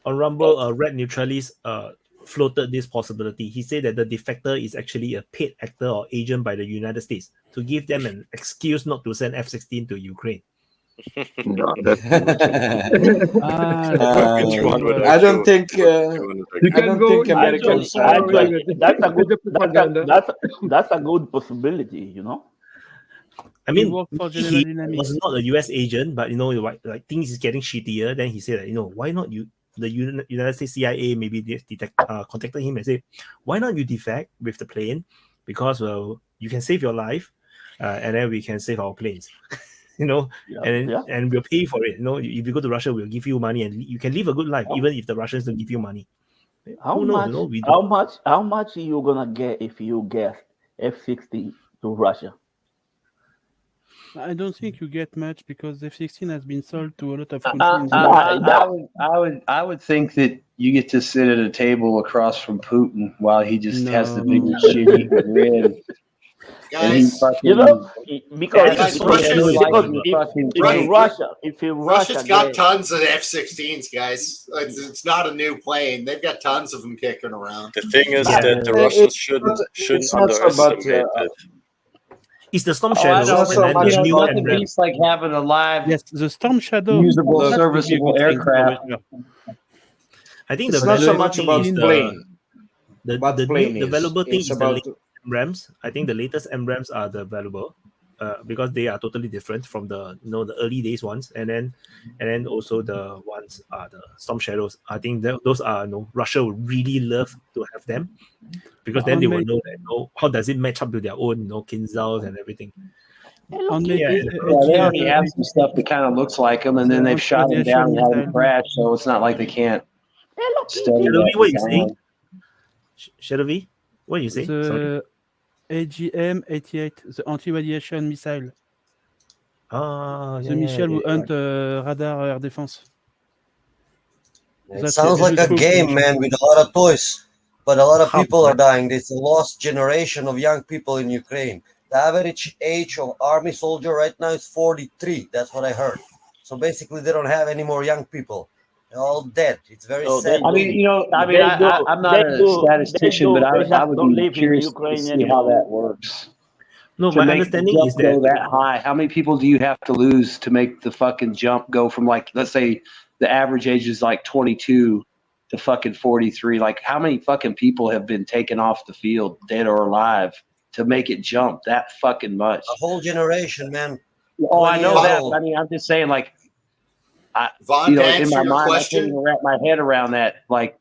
on Rumble, Red Neutralis floated this possibility. He said that the defector is actually a paid actor or agent by the United States to give them an excuse not to send F-16 to Ukraine. No, that's I don't think Americans that's a good possibility, you know. I mean, work for he General Dynamics. was not a US agent, but like things is getting shittier. Then he said that, why not you? The United States CIA maybe contacted him and said, why not you defect with the plane? Because you can save your life, and then we can save our planes. And we'll pay for it. If you go to Russia, we'll give you money, and you can live a good life, even if the Russians don't give you money. How much are you gonna get if you get F-16 to Russia? I don't think you get much because F-16 has been sold to a lot of countries. I would think that you get to sit at a table across from Putin while he just has the biggest shitty grin. Guys, Russia's got tons of F-16s, guys. It's not a new plane. They've got tons of them kicking around. The thing is that the Russians shouldn't underestimate it. It's the Storm Shadow. Nothing beats like having a live, the Storm Shadow, usable, serviceable aircraft. I think it's not so much about plane. The valuable thing is the MRAMs. I think the latest MRAMs are the valuable, because they are totally different from the the early days ones, and then also the ones are the Storm Shadows. I think those are Russia would really love to have them, because then they will know that how does it match up to their own Kinzhals and everything. They already have some stuff that kind of looks like them, and then they've shot them down and had them crash, so it's not like they can't study that. What are you saying? Shadow V? What are you saying? The AGM-88, the anti-radiation missile. The missile will hunt radar air defense. It sounds like a game, man, with a lot of toys. But a lot of people are dying. There's a lost generation of young people in Ukraine. The average age of army soldier right now is 43. That's what I heard. So basically, they don't have any more young people. They're all dead. It's very sad. I'm not a statistician, but I would be curious to see how that works. No, my understanding is that that high. How many people do you have to lose to make the fucking jump go from, like, let's say the average age is like 22 to fucking 43? Like, how many fucking people have been taken off the field, dead or alive, to make it jump that fucking much? A whole generation, man. Oh, I know that. I mean, I'm just saying, like, Vaughn, to in my mind, question, I can't even wrap my head around that. Like,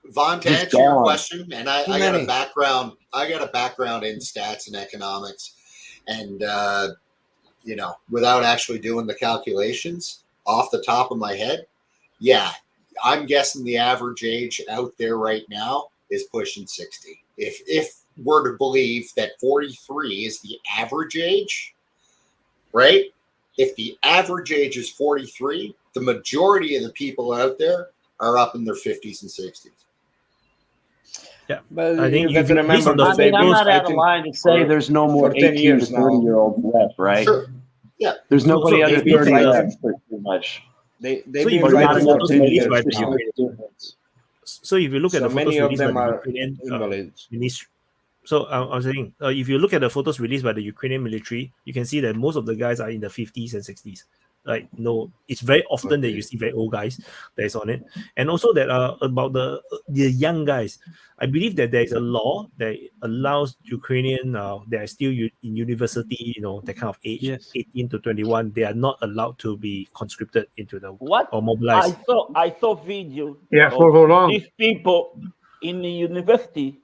Vaughn, to answer your question, and I got a background. I got a background in stats and economics, and without actually doing the calculations off the top of my head, I'm guessing the average age out there right now is pushing 60. If we're to believe that 43 is the average age, right? If the average age is 43, the majority of the people out there are up in their 50s and 60s. Yeah, but I think you have to remember. I'm not out of line to say there's no more 18 to 30-year-olds left, right? Sure. Yeah. There's nobody under 30 left, pretty much. So if you look at the photos released by the Ukrainian ministry, so I was saying, if you look at the photos released by the Ukrainian military, you can see that most of the guys are in the 50s and 60s. Like, it's very often that you see very old guys that is on it. And also that about the young guys, I believe that there is a law that allows Ukrainian that are still in university, that kind of age, 18 to 21, they are not allowed to be conscripted into the or mobilized. I saw video. For how long? These people in the university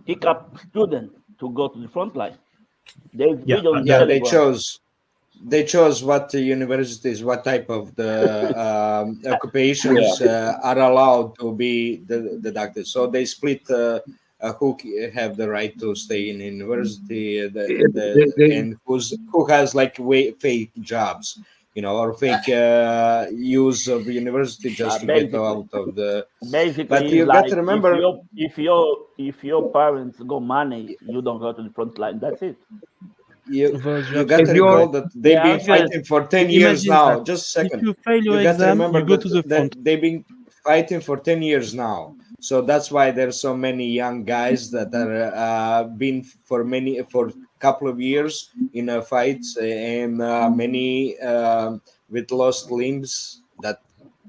pick up students to go to the front line. They chose what the universities, what type of the occupations are allowed to be deducted. So they split who have the right to stay in university and who has like fake jobs, or fake use of university just to get out of the. Basically, but you got to remember, if your parents got money, you don't go to the front line. That's it. You got to recall that they've been fighting for 10 years now. Just a second. If you fail your exam, you go to the front. They've been fighting for 10 years now. So that's why there's so many young guys that are been for a couple of years in fights, and many with lost limbs that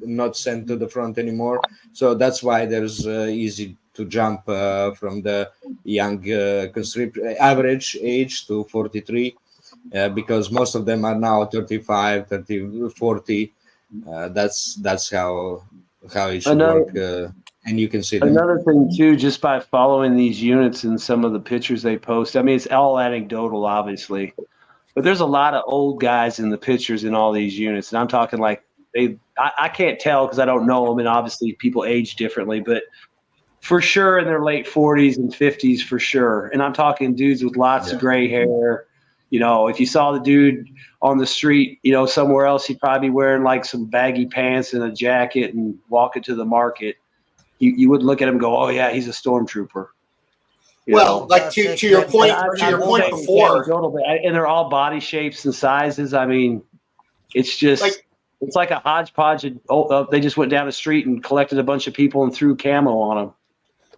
not sent to the front anymore. So that's why there's easy to jump from the young average age to 43, because most of them are now 35, 30, 40. That's how it should work, and you can see them. Another thing too, just by following these units and some of the pictures they post, I mean, it's all anecdotal, obviously, but there's a lot of old guys in the pictures in all these units, and I'm talking like I can't tell because I don't know them, and obviously people age differently, but for sure in their late 40s and 50s for sure. And I'm talking dudes with lots of gray hair. You know, if you saw the dude on the street, you know, somewhere else, he'd probably be wearing like some baggy pants and a jacket and walking to the market. You would look at him and go, oh yeah, he's a stormtrooper. Well, like to your point before, and they're all body shapes and sizes. I mean, it's just it's like a hodgepodge. They just went down the street and collected a bunch of people and threw camo on them.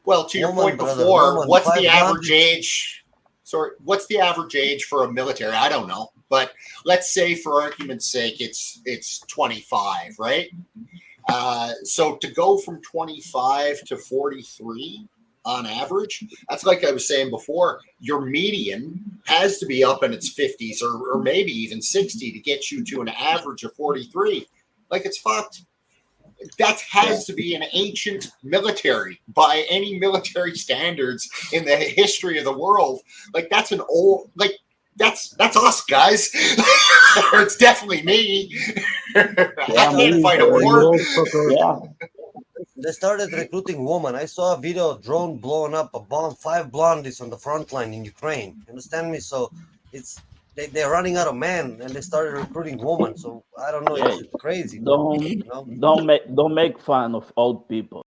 Well, to your point before, what's the average age? Sorry, what's the average age for a military? I don't know, but let's say for argument's sake, it's 25, right? So to go from 25 to 43 on average, that's like I was saying before, your median has to be up in its 50s or maybe even 60 to get you to an average of 43. Like, it's fucked. That has to be an ancient military by any military standards in the history of the world. Like, that's an old, like, that's us, guys. It's definitely me. I can't fight a war. Yeah. They started recruiting women. I saw a video of drone blowing up a bomb, 5 blondies on the front line in Ukraine. You understand me? So it's they're running out of men, and they started recruiting women. So I don't know. It's crazy. Don't make fun of old people.